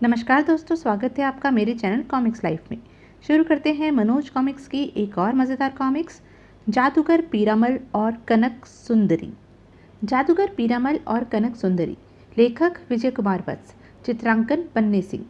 नमस्कार दोस्तों, स्वागत है आपका मेरे चैनल कॉमिक्स लाइफ में। शुरू करते हैं मनोज कॉमिक्स की एक और मज़ेदार कॉमिक्स, जादूगर पीरामल और कनक सुंदरी। जादूगर पीरामल और कनक सुंदरी, लेखक विजय कुमार वत्स, चित्रांकन पन्ने सिंह।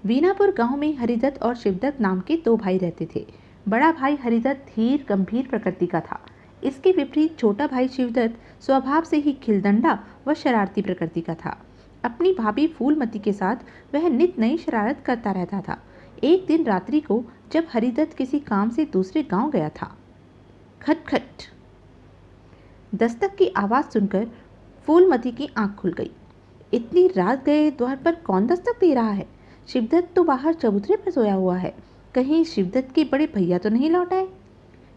वीनापुर गांव में हरिदत्त और शिवदत्त नाम के दो भाई रहते थे। बड़ा भाई हरिदत्त धीर गंभीर प्रकृति का था। इसके विपरीत छोटा भाई शिवदत्त स्वभाव से ही खिलदंडा व शरारती प्रकृति का था। अपनी भाभी फूलमती के साथ वह नित नई शरारत करता रहता था। एक दिन रात्रि को जब हरिदत्त किसी काम से दूसरे गांव गया था, खटखट दस्तक की आवाज़ सुनकर फूलमती की आंख खुल गई। इतनी रात गए द्वार पर कौन दस्तक दे रहा है? शिवदत्त तो बाहर चबूतरे पर सोया हुआ है। कहीं शिवदत्त के बड़े भैया तो नहीं लौट आए?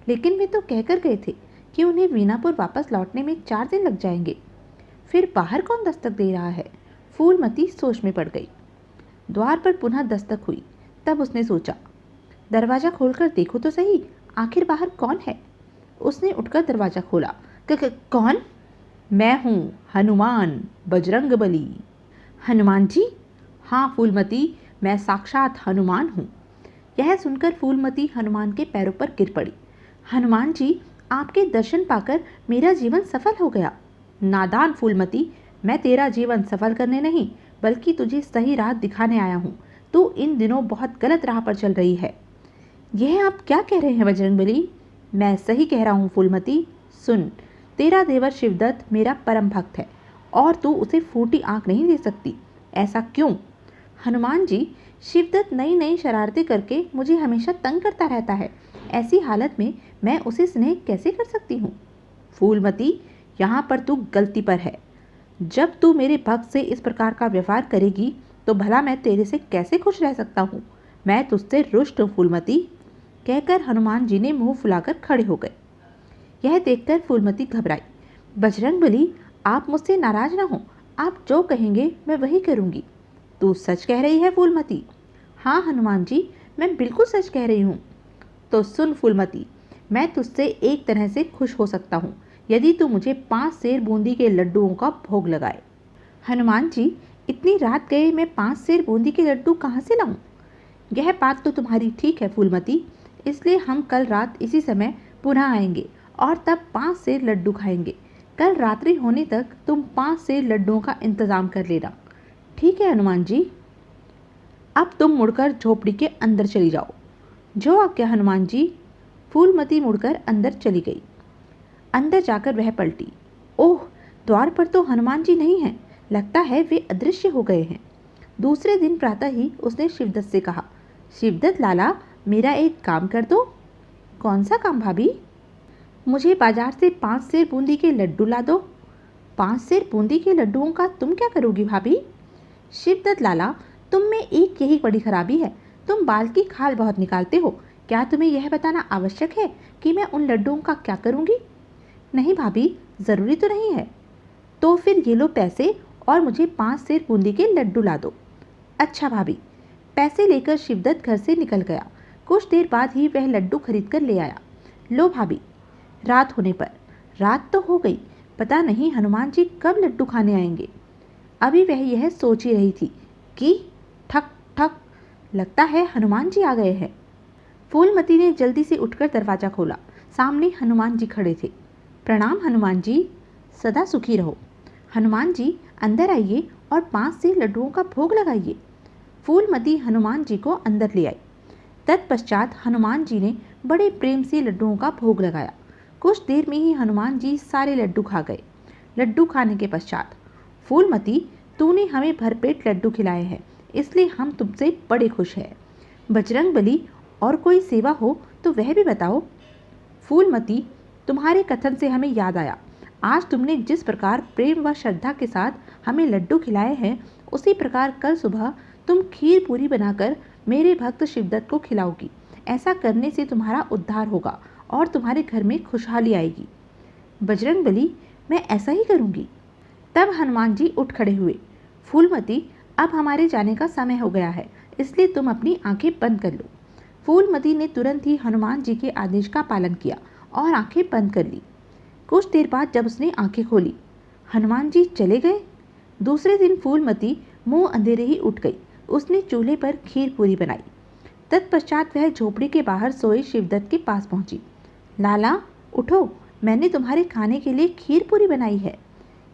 लेकिन वे तो कहकर गए थे कि उन्हें वीनापुर वापस लौटने में 4 दिन लग जाएंगे। फिर बाहर कौन दस्तक दे रहा है? फूलमती सोच में पड़ गई। द्वार पर पुनः दस्तक हुई। तब उसने सोचा, दरवाजा खोलकर देखो तो सही, आखिर बाहर कौन है। उसने उठकर दरवाजा खोला। कौन? मैं हूँ, हनुमान, बजरंगबली। हनुमान जी? हाँ फूलमती, मैं साक्षात हनुमान हूँ। यह सुनकर फूलमती हनुमान के पैरों पर गिर पड़ी। हनुमान जी, आपके दर्शन पाकर मेरा जीवन सफल हो गया। नादान फूलमती, मैं तेरा जीवन सफल करने नहीं बल्कि तुझे सही राह दिखाने आया हूँ। तू इन दिनों बहुत गलत राह पर चल रही है। यह आप क्या कह रहे हैं बजरंगबली? मैं सही कह रहा हूँ फूलमती। सुन, तेरा देवर शिवदत्त मेरा परम भक्त है और तू उसे फूटी आंख नहीं दे सकती। ऐसा क्यों? हनुमान जी, शिवदत्त नई नई शरारतें करके मुझे हमेशा तंग करता रहता है। ऐसी हालत में मैं उसे स्नेह कैसे कर सकती हूँ? फूलमती, यहाँ पर तू गलती पर है। जब तू मेरे भक्त से इस प्रकार का व्यवहार करेगी तो भला मैं तेरे से कैसे खुश रह सकता हूँ? मैं तुझसे रुष्ट हूँ फूलमती। कहकर हनुमान जी ने मुंह फुलाकर खड़े हो गए। यह देखकर फूलमती घबराई। बजरंगबली, आप मुझसे नाराज ना हो। आप जो कहेंगे मैं वही करूँगी। तू सच कह रही है फूलमती? हाँ हनुमान जी, मैं बिल्कुल सच कह रही हूँ। तो सुन फूलमती, मैं तुझसे एक तरह से खुश हो सकता हूँ यदि तू मुझे 5 सेर बूंदी के लड्डुओं का भोग लगाए। हनुमान जी, इतनी रात गए मैं 5 सेर बूंदी के लड्डू कहाँ से लाऊं? यह बात तो तुम्हारी ठीक है फूलमती, इसलिए हम कल रात इसी समय पुनः आएंगे और तब 5 सेर लड्डू खाएंगे। कल रात्रि होने तक तुम 5 सेर लड्डुओं का इंतजाम कर लेना। ठीक है हनुमान जी। अब तुम मुड़कर झोपड़ी के अंदर चली जाओ। जो आज्ञा हनुमान जी। फूलमती मुड़कर अंदर चली गई। अंदर जाकर वह पलटी। ओह, द्वार पर तो हनुमान जी नहीं हैं। लगता है वे अदृश्य हो गए हैं। दूसरे दिन प्रातः ही उसने शिवदत्त से कहा, शिवदत्त लाला, मेरा एक काम कर दो। कौन सा काम भाभी? मुझे बाजार से 5 सेर बूंदी के लड्डू ला दो। 5 सेर बूंदी के लड्डुओं का तुम क्या करोगी भाभी? शिवदत्त लाला, तुम में एक यही बड़ी खराबी है, तुम बाल की खाल बहुत निकालते हो। क्या तुम्हें यह बताना आवश्यक है कि मैं उन लड्डुओं का क्या करूँगी? नहीं भाभी, ज़रूरी तो नहीं है। तो फिर ये लो पैसे और मुझे 5 सेर बूंदी के लड्डू ला दो। अच्छा भाभी। पैसे लेकर शिवदत्त घर से निकल गया। कुछ देर बाद ही वह लड्डू खरीद कर ले आया। लो भाभी। रात होने पर, रात तो हो गई, पता नहीं हनुमान जी कब लड्डू खाने आएंगे। अभी वह यह सोच ही रही थी कि ठक ठक, लगता है हनुमान जी आ गए हैं। फूलमती ने जल्दी से उठकर दरवाजा खोला। सामने हनुमान जी खड़े थे। प्रणाम हनुमान जी, सदा सुखी रहो। हनुमान जी, अंदर आइए और 5 से लड्डुओं का भोग लगाइए। फूलमती हनुमान जी को अंदर ले आई। तत्पश्चात हनुमान जी ने बड़े प्रेम से लड्डुओं का भोग लगाया। कुछ देर में ही हनुमान जी सारे लड्डू खा गए। लड्डू खाने के पश्चात, फूलमती, तूने हमें भरपेट लड्डू खिलाए हैं, इसलिए हम तुमसे बड़े खुश हैं। बजरंगबली, और कोई सेवा हो तो वह भी बताओ। फूलमती, तुम्हारे कथन से हमें याद आया, आज तुमने जिस प्रकार प्रेम व श्रद्धा के साथ हमें लड्डू खिलाए हैं, उसी प्रकार कल सुबह तुम खीर पूरी बनाकर मेरे भक्त शिवदत्त को खिलाओगी। ऐसा करने से तुम्हारा उद्धार होगा और तुम्हारे घर में खुशहाली आएगी। बजरंगबली, मैं ऐसा ही करूँगी। तब हनुमान जी उठ खड़े हुए। फूलमती, अब हमारे जाने का समय हो गया है, इसलिए तुम अपनी आंखें बंद कर लो। फूलमती ने तुरंत ही हनुमान जी के आदेश का पालन किया और आंखें बंद कर ली। कुछ देर बाद जब उसने आंखें खोली, हनुमान जी चले गए। दूसरे दिन फूलमती मुंह अंधेरे ही उठ गई। उसने चूल्हे पर खीर पूरी बनाई। तत्पश्चात वह झोपड़ी के बाहर सोए शिवदत्त के पास पहुंची। लाला उठो, मैंने तुम्हारे खाने के लिए खीर पूरी बनाई है।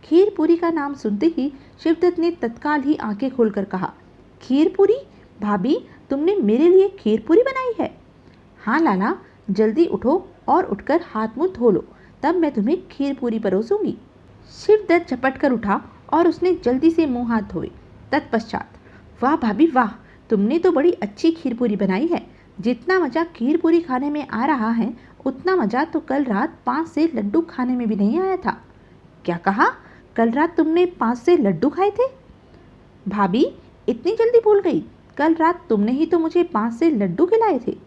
खीर पूरी का नाम सुनते ही शिवदत्त ने तत्काल ही आंखें खोलकर कहा, खीर पूरी? भाभी, तुमने मेरे लिए खीर पूरी बनाई है? हाँ लाला, जल्दी उठो और उठकर हाथ मुंह धो लो, तब मैं तुम्हें खीर पूरी परोसूंगी। शिवदत्त झपट कर उठा और उसने जल्दी से मुंह हाथ धोए। तत्पश्चात, वाह भाभी वाह, तुमने तो बड़ी अच्छी खीर पूरी बनाई है। जितना मज़ा खीर पूरी खाने में आ रहा है, उतना मज़ा तो कल रात 5 से लड्डू खाने में भी नहीं आया था। क्या कहा? कल रात तुमने 5 से लड्डू खाए थे? भाभी, इतनी जल्दी भूल गई? कल रात तुमने ही तो मुझे 5 से लड्डू खिलाए थे।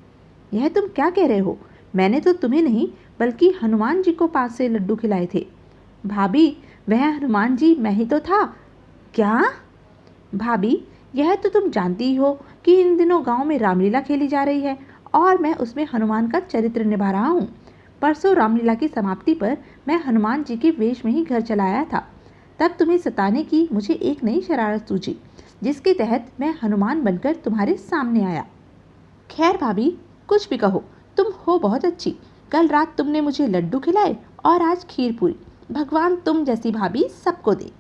यह तुम क्या कह रहे हो? मैंने तो तुम्हें नहीं बल्कि हनुमान जी को 5 से लड्डू खिलाए थे। भाभी, वह हनुमान जी मैं ही तो था। क्या? भाभी, यह तो तुम जानती ही हो कि इन दिनों गांव में रामलीला खेली जा रही है और मैं उसमें हनुमान का चरित्र निभा रहा हूँ। परसों रामलीला की समाप्ति पर मैं हनुमान जी के वेश में ही घर चला आया था। तब तुम्हें सताने की मुझे एक नई शरारत सूझी, जिसके तहत मैं हनुमान बनकर तुम्हारे सामने आया। खैर भाभी, कुछ भी कहो, तुम हो बहुत अच्छी। कल रात तुमने मुझे लड्डू खिलाए और आज खीर पूरी। भगवान तुम जैसी भाभी सबको दे।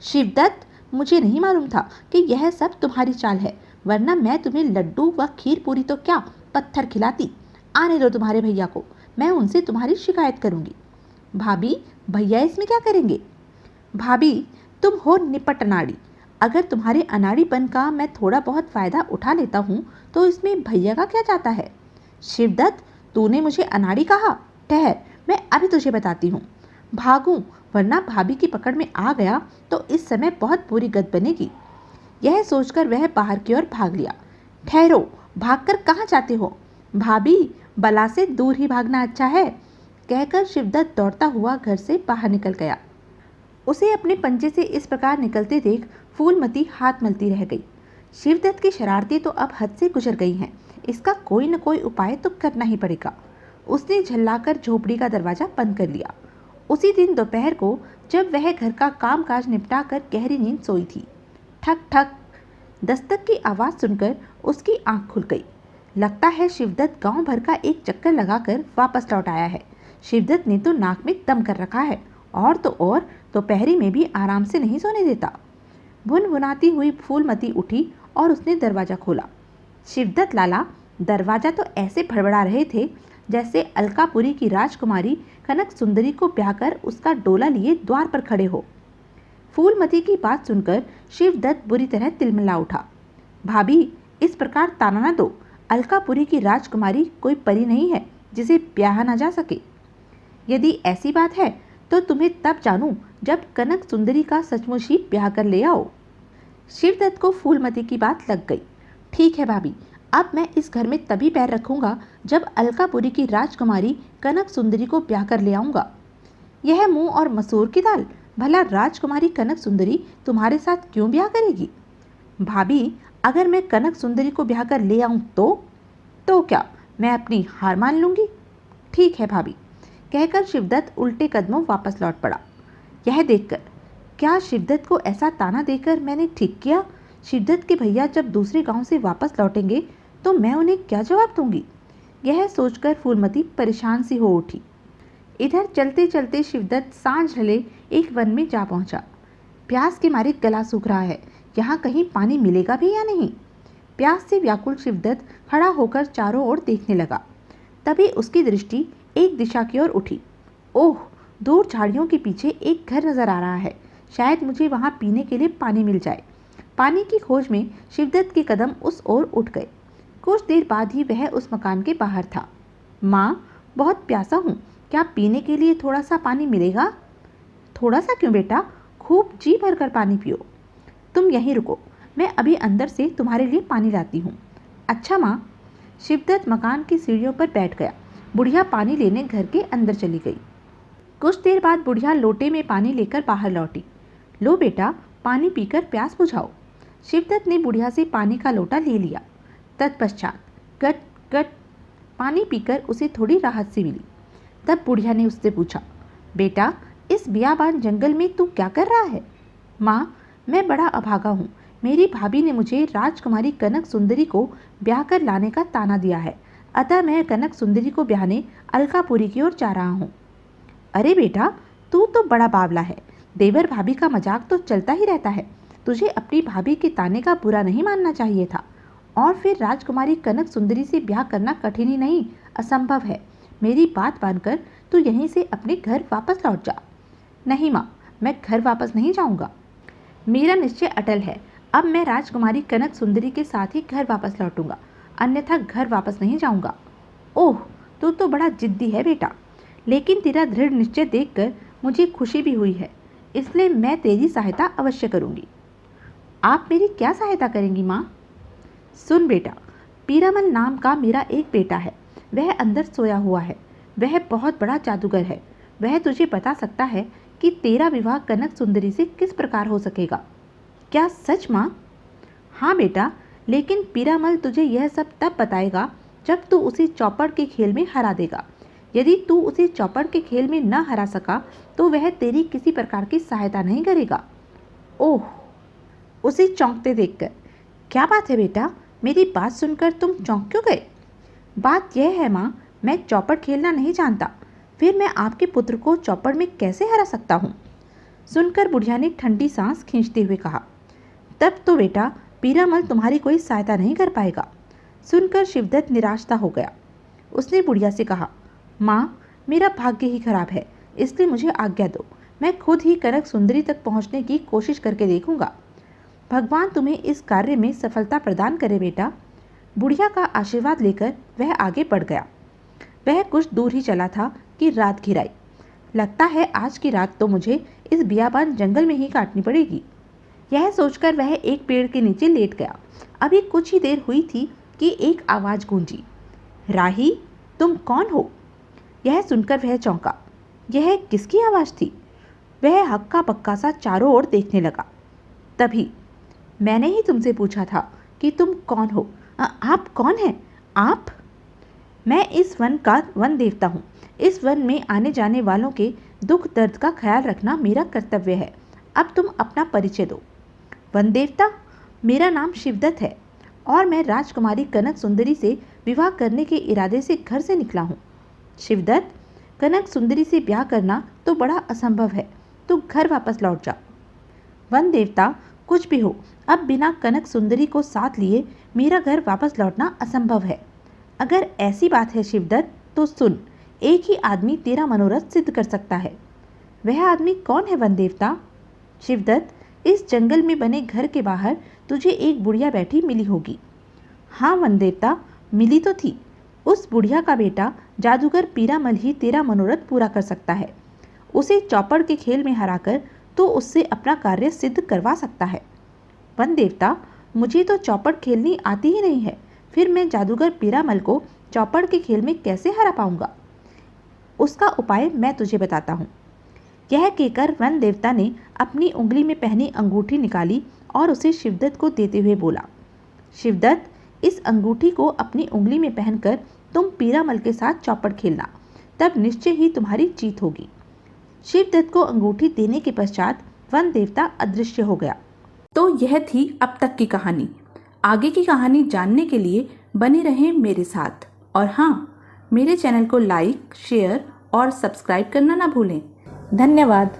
शिवदत्त, मुझे नहीं मालूम था कि यह सब तुम्हारी चाल है, वरना मैं तुम्हें लड्डू व खीर पूरी तो क्या, पत्थर खिलाती। आने दो तुम्हारे भैया को, मैं उनसे तुम्हारी शिकायत करूंगी। भाभी, भैया इसमें क्या करेंगे? भाभी, तुम हो निपट अनाड़ी। अगर तुम्हारे अनाड़ीपन का मैं थोड़ा बहुत फ़ायदा उठा लेता हूँ तो इसमें भैया का क्या जाता है? शिवदत्त, तूने मुझे अनाड़ी कहा? ठहर, मैं अभी तुझे बताती हूँ। भागूं, वरना भाभी की पकड़ में आ गया तो इस समय बहुत बुरी गत बनेगी। यह सोचकर वह बाहर की ओर भाग लिया। ठहरो, भागकर कहाँ जाते हो? भाभी, बला से दूर ही भागना अच्छा है, कहकर शिवदत्त दौड़ता हुआ घर से बाहर निकल गया। उसे अपने पंजे से इस प्रकार निकलते देख फूलमती हाथ मलती रह गई। शिवदत्त की शरारतें तो अब हद से गुजर गई हैं, इसका कोई न कोई उपाय तो करना ही पड़ेगा। उसने झल्लाकर झोपड़ी का दरवाजा बंद कर लिया। उसी दिन दोपहर को जब वह घर का कामकाज निपटाकर गहरी नींद सोई थी, ठक ठक दस्तक की आवाज़ सुनकर उसकी आंख खुल गई। लगता है शिवदत्त गांव भर का एक चक्कर लगाकर वापस लौट आया है। शिवदत्त ने तो नाक में दम कर रखा है और तो और दोपहरी में भी आराम से नहीं सोने देता। भुनभुनाती हुई फूलमती उठी और उसने दरवाज़ा खोला। शिवदत्त लाला, दरवाज़ा तो ऐसे भड़बड़ा रहे थे जैसे अलकापुरी की राजकुमारी कनक सुंदरी को ब्याह कर उसका डोला लिए द्वार पर खड़े हो। फूलमती की बात सुनकर शिवदत्त बुरी तरह तिलमिला उठा। भाभी, इस प्रकार ताना न दो। अलकापुरी की राजकुमारी कोई परी नहीं है जिसे ब्याहा न जा सके। यदि ऐसी बात है तो तुम्हें तब जानूं जब कनक सुंदरी का सचमुच ही ब्याह कर ले आओ। शिवदत्त को फूलमती की बात लग गई। ठीक है भाभी, अब मैं इस घर में तभी पैर रखूंगा जब अलकापुरी की राजकुमारी कनक सुंदरी को ब्याह कर ले आऊंगा। यह मुंह और मसूर की दाल, भला राजकुमारी कनक सुंदरी तुम्हारे साथ क्यों ब्याह करेगी? भाभी, अगर मैं कनक सुंदरी को ब्याह कर ले आऊं तो क्या मैं अपनी हार मान लूंगी? ठीक है भाभी, कहकर शिवदत्त उल्टे कदमों वापस लौट पड़ा। यह देखकर, क्या शिवदत्त को ऐसा ताना देकर मैंने ठीक किया? शिवदत्त के भैया जब दूसरे गांव से वापस लौटेंगे तो मैं उन्हें क्या जवाब दूंगी? यह सोचकर फूलमती परेशान सी हो उठी। इधर चलते चलते शिवदत्त सांझ ढले एक वन में जा पहुंचा। प्यास के मारे गला सूख रहा है, यहाँ कहीं पानी मिलेगा भी या नहीं? प्यास से व्याकुल शिवदत्त खड़ा होकर चारों ओर देखने लगा। तभी उसकी दृष्टि एक दिशा की ओर उठी। ओह, दूर झाड़ियों के पीछे एक घर नजर आ रहा है। शायद मुझे वहाँ पीने के लिए पानी मिल जाए। पानी की खोज में शिवदत्त के कदम उस ओर उठ गए। कुछ देर बाद ही वह उस मकान के बाहर था। माँ, बहुत प्यासा हूँ, क्या पीने के लिए थोड़ा सा पानी मिलेगा? थोड़ा सा क्यों बेटा, खूब जी भर कर पानी पियो। तुम यहीं रुको, मैं अभी अंदर से तुम्हारे लिए पानी लाती हूँ। अच्छा माँ। शिवदत्त मकान की सीढ़ियों पर बैठ गया। बुढ़िया पानी लेने घर के अंदर चली गई। कुछ देर बाद बुढ़िया लोटे में पानी लेकर बाहर लौटी। लो बेटा, पानी पीकर प्यास बुझाओ। शिवदत्त ने बुढ़िया से पानी का लोटा ले लिया। तत्पश्चात गट गट पानी पीकर उसे थोड़ी राहत सी मिली। तब बुढ़िया ने उससे पूछा, बेटा, इस बियाबान जंगल में तू क्या कर रहा है? माँ, मैं बड़ा अभागा हूँ, मेरी भाभी ने मुझे राजकुमारी कनक सुंदरी को ब्याह कर लाने का ताना दिया है, अतः मैं कनक सुंदरी को ब्याहने अलकापुरी की ओर जा रहा हूँ। अरे बेटा, तू तो बड़ा बावला है। देवर भाभी का मजाक तो चलता ही रहता है। तुझे अपनी भाभी के ताने का बुरा नहीं मानना चाहिए था। और फिर राजकुमारी कनक सुंदरी से ब्याह करना कठिन ही नहीं, असंभव है। मेरी बात मानकर तू यहीं से अपने घर वापस लौट जा। नहीं माँ, मैं घर वापस नहीं जाऊँगा। मेरा निश्चय अटल है। अब मैं राजकुमारी कनक सुंदरी के साथ ही घर वापस लौटूंगा, अन्यथा घर वापस नहीं जाऊँगा। ओह, तू तो बड़ा जिद्दी है बेटा, लेकिन तेरा दृढ़ निश्चय देखकर मुझे खुशी भी हुई है, इसलिए मैं तेरी सहायता अवश्य करूँगी। आप मेरी क्या सहायता करेंगी माँ? सुन बेटा, पीरामल नाम का मेरा एक बेटा है। वह अंदर सोया हुआ है। वह बहुत बड़ा जादूगर है। वह तुझे बता सकता है कि तेरा विवाह कनक सुंदरी से किस प्रकार हो सकेगा। क्या सच माँ? हाँ बेटा, लेकिन पीरामल तुझे यह सब तब बताएगा जब तू उसे चौपड़ के खेल में हरा देगा। यदि तू उसे चौपड़ के खेल में न हरा सका तो वह तेरी किसी प्रकार की सहायता नहीं करेगा। ओह, उसे चौंकते देखकर, क्या बात है बेटा, मेरी बात सुनकर तुम चौंक क्यों गए? बात यह है माँ, मैं चौपड़ खेलना नहीं जानता, फिर मैं आपके पुत्र को चौपड़ में कैसे हरा सकता हूँ? सुनकर बुढ़िया ने ठंडी सांस खींचते हुए कहा, तब तो बेटा पीरामल तुम्हारी कोई सहायता नहीं कर पाएगा। सुनकर शिवदत्त निराशता हो गया। उसने बुढ़िया से कहा, माँ, मेरा भाग्य ही खराब है, इसलिए मुझे आज्ञा दो। मैं खुद ही कनक सुंदरी तक पहुँचने की कोशिश करके देखूंगा। भगवान तुम्हें इस कार्य में सफलता प्रदान करे बेटा। बुढ़िया का आशीर्वाद लेकर वह आगे बढ़ गया। वह कुछ दूर ही चला था कि रात घिर आई। लगता है आज की रात तो मुझे इस बियाबान जंगल में ही काटनी पड़ेगी। यह सोचकर वह एक पेड़ के नीचे लेट गया। अभी कुछ ही देर हुई थी कि एक आवाज़ गूंजी, राही, तुम कौन हो? यह सुनकर वह चौंका। यह किसकी आवाज़ थी? वह हक्का बक्का सा चारों ओर देखने लगा। तभी, मैंने ही तुमसे पूछा था कि तुम कौन हो। आप कौन हैं? आप? मैं इस वन का वन देवता हूँ। इस वन में आने जाने वालों के दुख दर्द का ख्याल रखना मेरा कर्तव्य है। अब तुम अपना परिचय दो। वन देवता, मेरा नाम शिवदत्त है और मैं राजकुमारी कनक सुंदरी से विवाह करने के इरादे से घर से निकला हूँ। शिवदत्त, कनक सुंदरी से ब्याह करना तो बड़ा असंभव है। तू घर वापस लौट जा। वन देवता, कुछ भी हो, अब बिना कनक सुंदरी को साथ लिए मेरा घर वापस लौटना असंभव है। अगर ऐसी बात है शिवदत्त, तो सुन, एक ही आदमी तेरा मनोरथ सिद्ध कर सकता है। वह आदमी कौन है वन देवता? शिवदत्त, इस जंगल में बने घर के बाहर तुझे एक बुढ़िया बैठी मिली होगी। हाँ वन देवता, मिली तो थी। उस बुढ़िया का बेटा जादूगर पीरामल ही तेरा मनोरथ पूरा कर सकता है। उसे चौपड़ के खेल में हराकर तो उससे अपना कार्य सिद्ध करवा सकता है। वन देवता, मुझे तो चौपड़ खेलनी आती ही नहीं है, फिर मैं जादूगर पीरामल को चौपड़ के खेल में कैसे हरा पाऊंगा? उसका उपाय मैं तुझे बताता हूँ। यह कहकर वन देवता ने अपनी उंगली में पहनी अंगूठी निकाली और उसे शिवदत्त को देते हुए बोला, शिवदत्त, इस अंगूठी को अपनी उंगली में पहनकर तुम पीरामल के साथ चौपड़ खेलना, तब निश्चय ही तुम्हारी जीत होगी। शिवदत्त को अंगूठी देने के पश्चात वन देवता अदृश्य हो गया। तो यह थी अब तक की कहानी। आगे की कहानी जानने के लिए बने रहें मेरे साथ। और हाँ, मेरे चैनल को लाइक, शेयर और सब्सक्राइब करना ना भूलें। धन्यवाद।